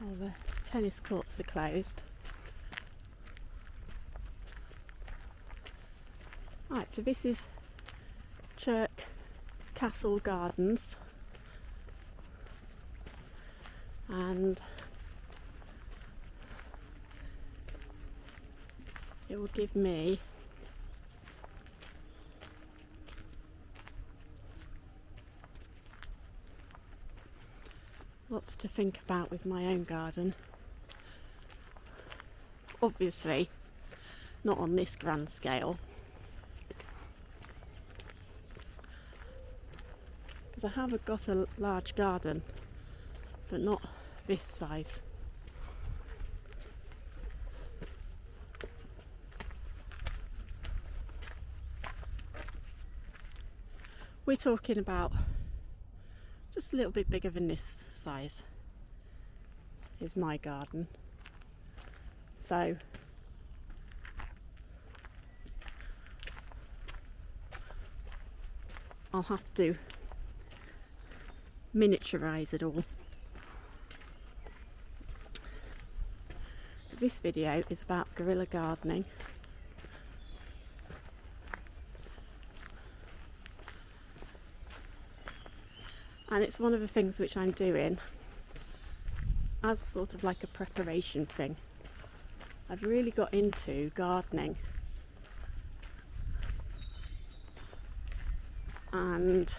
All the tennis courts are closed. Right, so this is Chirk Castle Gardens, and it will give me lots to think about with my own garden. Obviously not on this grand scale, because I have got a large garden, but not this size. We're talking about just a little bit bigger than this size is my garden. So I'll have to miniaturize it all. This video is about guerrilla gardening. And it's one of the things which I'm doing as sort of like a preparation thing. I've really got into gardening, and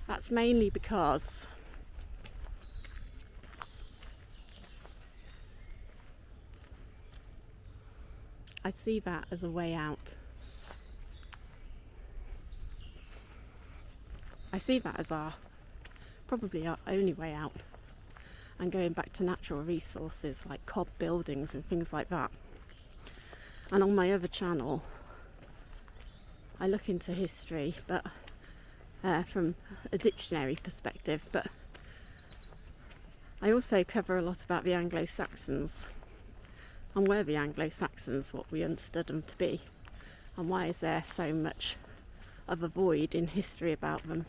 that's mainly because I see that as a way out. I see that as probably our only way out, and going back to natural resources like cob buildings and things like that. And on my other channel I look into history, but from a dictionary perspective, but I also cover a lot about the Anglo-Saxons and were the Anglo-Saxons what we understood them to be, and why is there so much of a void in history about them.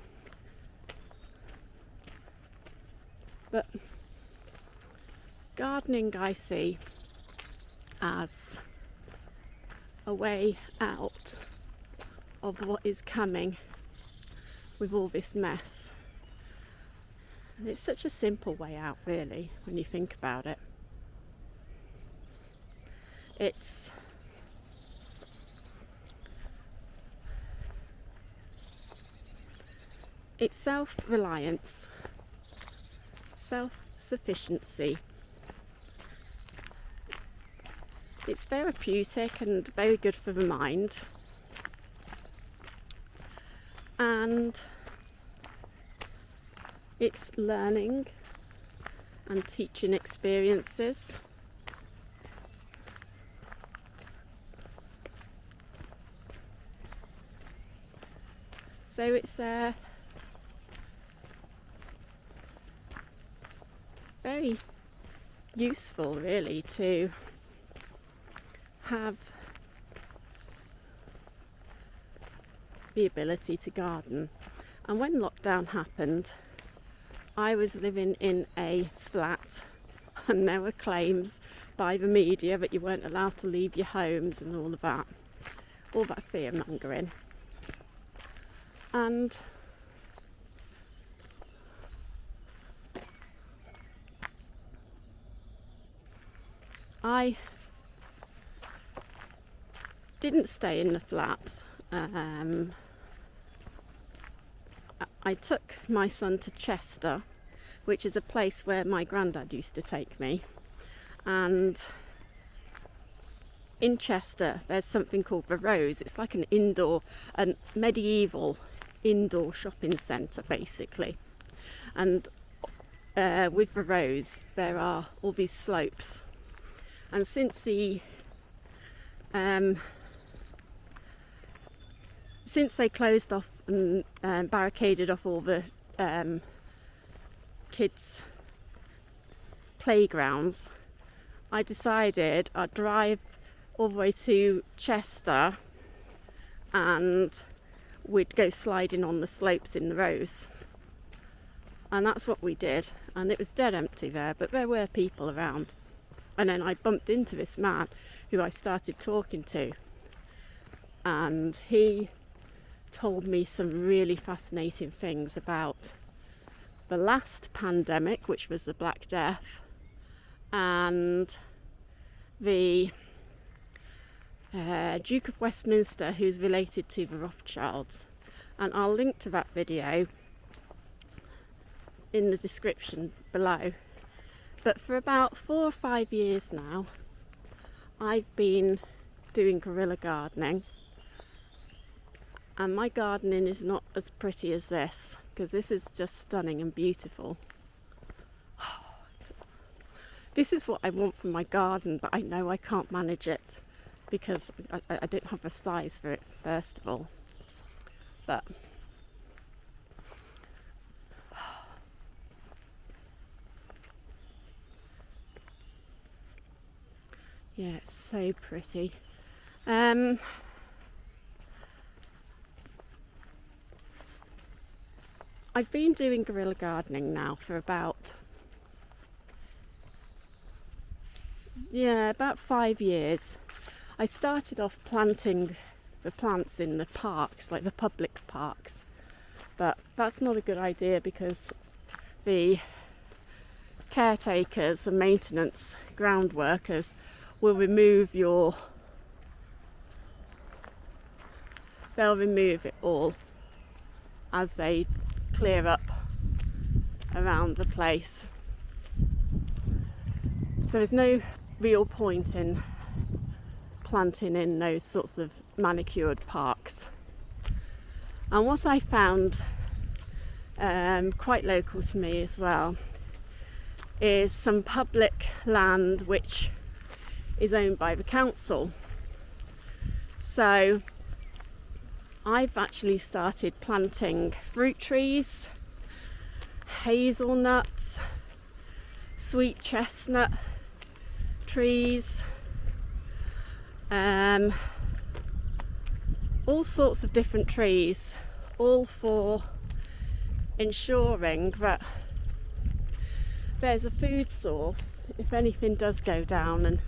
But gardening I see as a way out of what is coming with all this mess. And it's such a simple way out, really, when you think about it. It's self-reliance, self-sufficiency. It's therapeutic and very good for the mind, and it's learning and teaching experiences. So it's very useful, really, to have the ability to garden. And when lockdown happened, I was living in a flat, and there were claims by the media that you weren't allowed to leave your homes and all that fear mongering. And I didn't stay in the flat. I took my son to Chester, which is a place where my granddad used to take me. And in Chester there's something called the Rose. It's like an medieval indoor shopping centre, basically. And with the Rose there are all these slopes, and since they closed off and barricaded off all the kids' playgrounds, I decided I'd drive all the way to Chester and we'd go sliding on the slopes in the Rose. And that's what we did, and it was dead empty there, but there were people around. And then I bumped into this man who I started talking to, and he told me some really fascinating things about the last pandemic, which was the Black Death, and the Duke of Westminster, who's related to the Rothschilds. And I'll link to that video in the description below. But for about 4 or 5 years now, I've been doing guerrilla gardening, and my gardening is not as pretty as this, because this is just stunning and beautiful. This is what I want for my garden, but I know I can't manage it because I don't have a size for it, first of all. But yeah, it's so pretty. I've been doing guerrilla gardening now for about 5 years. I started off planting the plants in the parks, like the public parks, but that's not a good idea because the caretakers and maintenance ground workers will remove they'll remove it all as they clear up around the place. So there's no real point in planting in those sorts of manicured parks. And what I found quite local to me as well is some public land which is owned by the council. So I've actually started planting fruit trees, hazelnuts, sweet chestnut trees, all sorts of different trees, all for ensuring that there's a food source if anything does go down and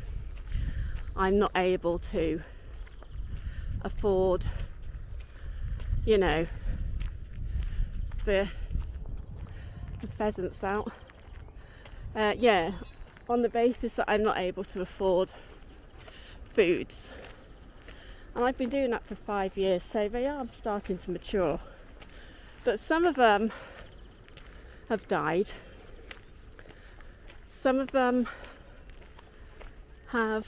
I'm not able to afford, you know, the pheasants out. On the basis that I'm not able to afford foods. And I've been doing that for 5 years, so they are starting to mature. But some of them have died. Some of them are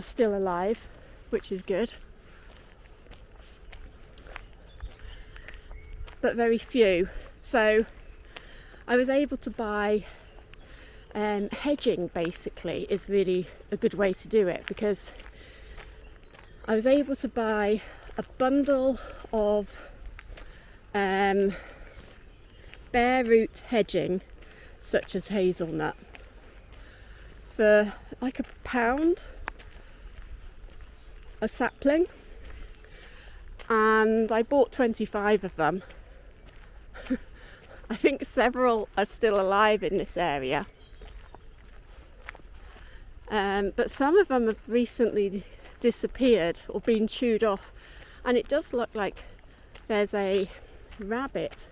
still alive, which is good. But very few. So I was able to buy hedging, basically, is really a good way to do it, because I was able to buy a bundle of bare root hedging, such as hazelnut, for like £1 a sapling, and I bought 25 of them. I think several are still alive in this area, but some of them have recently disappeared or been chewed off, and it does look like there's a rabbit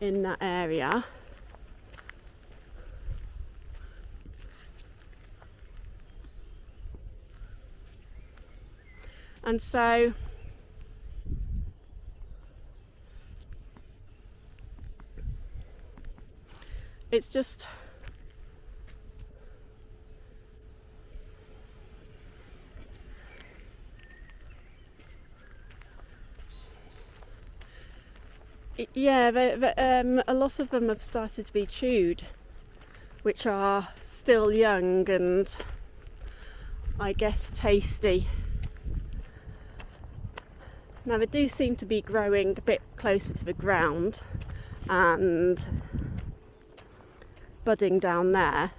in that area. And so it's just a lot of them have started to be chewed, which are still young and I guess tasty. Now they do seem to be growing a bit closer to the ground and budding down there,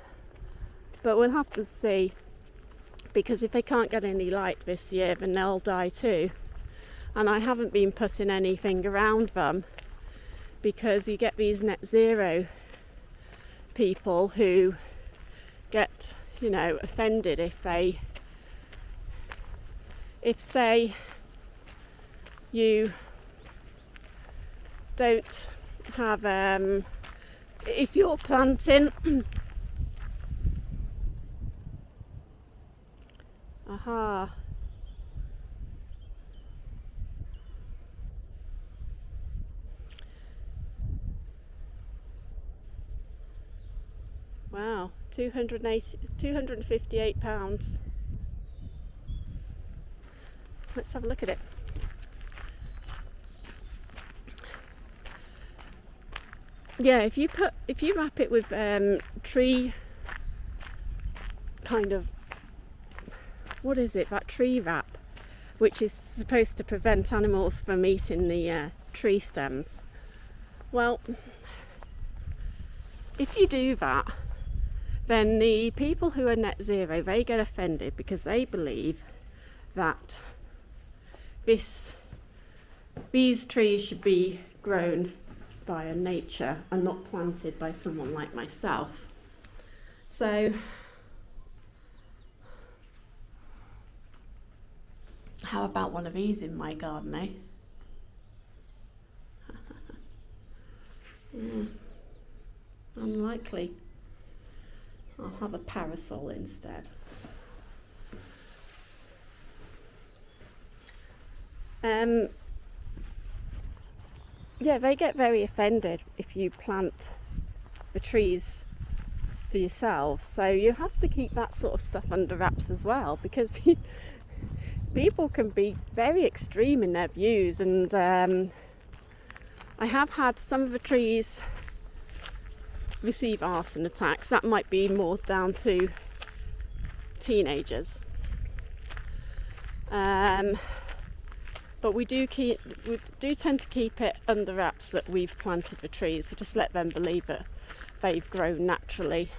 but we'll have to see, because if they can't get any light this year then they'll die too. And I haven't been putting anything around them because you get these net zero people who get, you know, offended if say you don't have if you're planting aha. Wow, £258. Let's have a look at it. Yeah, if you wrap it with tree kind of, what is it, that tree wrap, which is supposed to prevent animals from eating the tree stems. Well, if you do that, then the people who are net zero, they get offended because they believe that these trees should be grown by nature and not planted by someone like myself. So how about one of these in my garden, eh? Yeah. Unlikely. I'll have a parasol instead. Yeah, they get very offended if you plant the trees for yourselves. So you have to keep that sort of stuff under wraps as well, because people can be very extreme in their views. And I have had some of the trees receive arson attacks. That might be more down to teenagers. But we do tend to keep it under wraps that we've planted the trees. We just let them believe that they've grown naturally.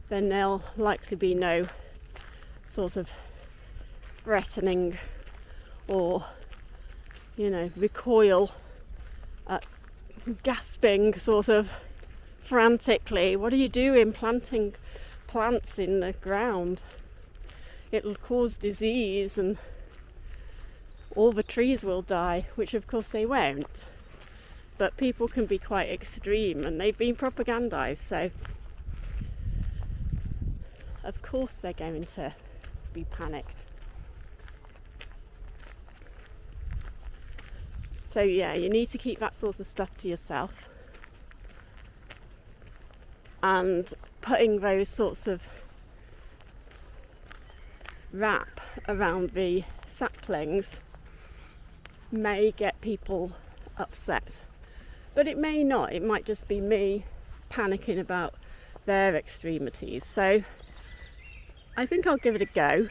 Then there'll likely be no sort of threatening or, you know, recoil at gasping sort of frantically. What are you doing planting plants in the ground? It'll cause disease and all the trees will die, which of course they won't. But people can be quite extreme and they've been propagandized, so of course they're going to be panicked. So yeah, you need to keep that sort of stuff to yourself. And putting those sorts of wrap around the saplings may get people upset, but it may not. It might just be me panicking about their extremities. So I think I'll give it a go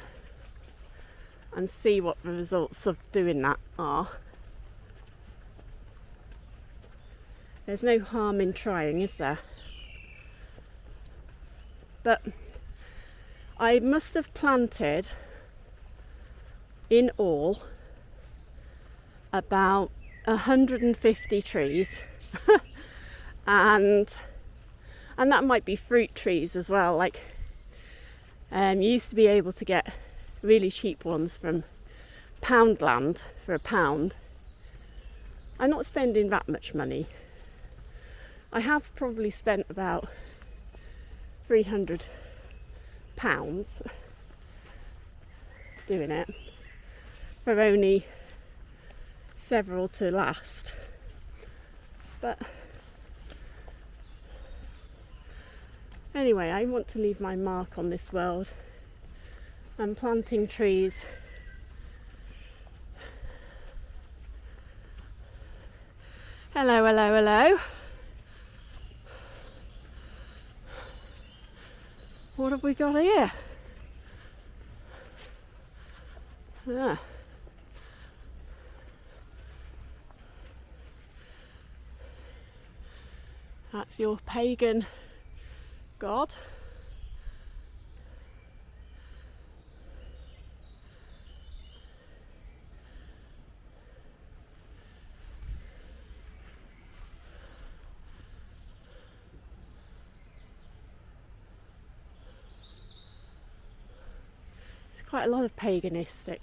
and see what the results of doing that are. There's no harm in trying, is there? But I must have planted in all about 150 trees and that might be fruit trees as well. Like you used to be able to get really cheap ones from Poundland for £1. I'm not spending that much money. I have probably spent about £300 doing it for only several to last. But anyway, I want to leave my mark on this world. I'm planting trees. Hello, hello, hello. What have we got here? Ah. That's your pagan god. There's quite a lot of paganistic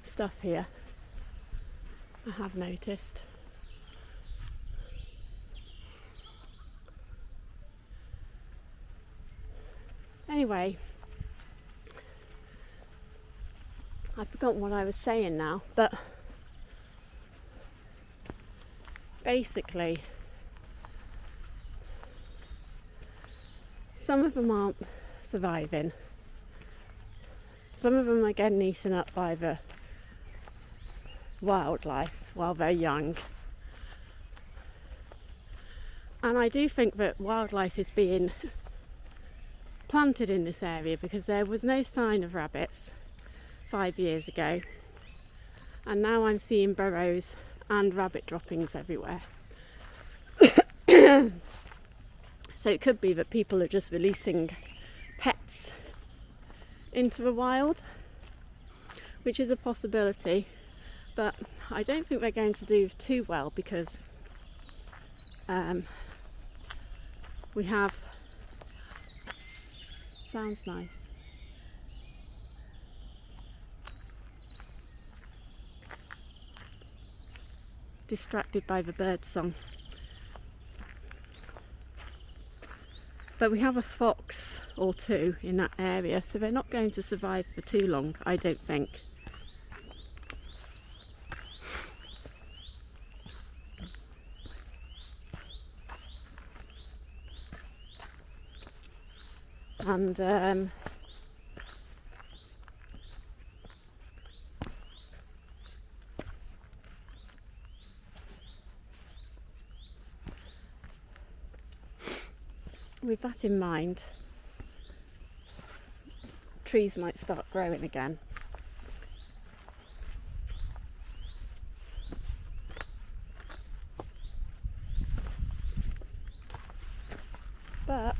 stuff here, I have noticed. Anyway, I've forgotten what I was saying now, but basically some of them aren't surviving. Some of them are getting eaten up by the wildlife while they're young. And I do think that wildlife is being planted in this area, because there was no sign of rabbits 5 years ago, and now I'm seeing burrows and rabbit droppings everywhere. So it could be that people are just releasing pets into the wild, which is a possibility, but I don't think they're going to do too well, because we have, sounds nice, distracted by the bird song. But we have a fox or two in that area, so they're not going to survive for too long, I don't think. And with that in mind, trees might start growing again. But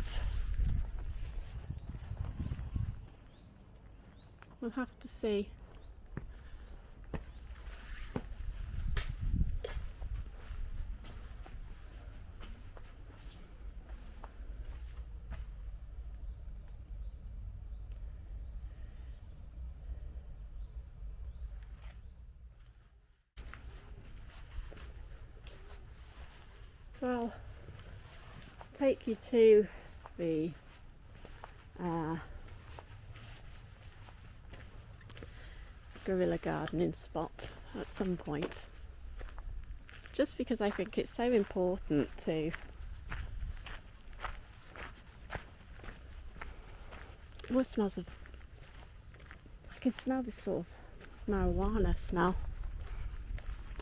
we'll have to see. So I'll take you to the Guerrilla Gardening spot at some point, just because I think it's so important to what smells of, I can smell this sort of marijuana smell.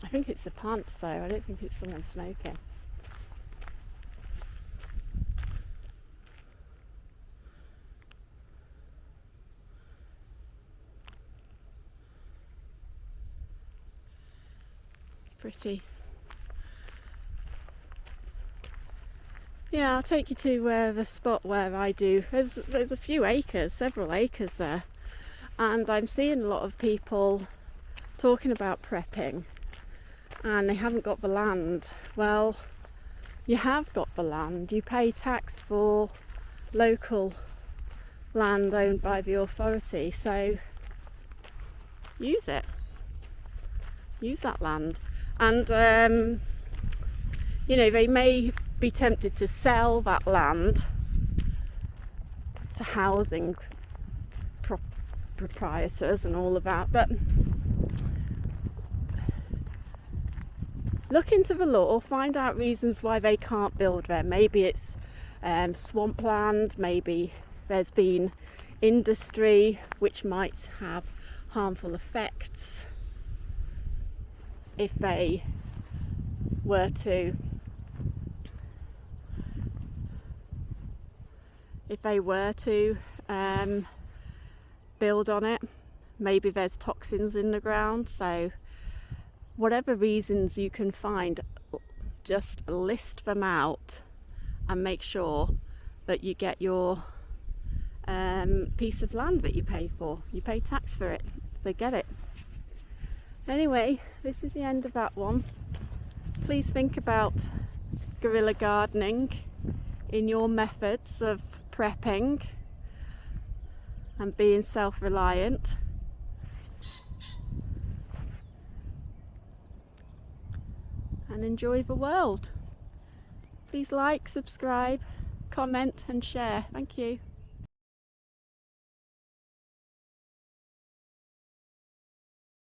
I think it's the plants though, I don't think it's someone smoking. Pretty. Yeah, I'll take you to the spot where I do. There's a few acres, several acres there, and I'm seeing a lot of people talking about prepping, and they haven't got the land. Well, you have got the land. You pay tax for local land owned by the authority, so use it. Use that land. And you know, they may be tempted to sell that land to housing proprietors and all of that, but look into the law, find out reasons why they can't build there. Maybe it's swampland, maybe there's been industry which might have harmful effects if they were to build on it. Maybe there's toxins in the ground. So whatever reasons you can find, just list them out and make sure that you get your piece of land that you pay for. You pay tax for it, so get it. Anyway, this is the end of that one. Please think about guerrilla gardening in your methods of prepping. and being self-reliant. And enjoy the world. Please like, subscribe, comment and share. Thank you.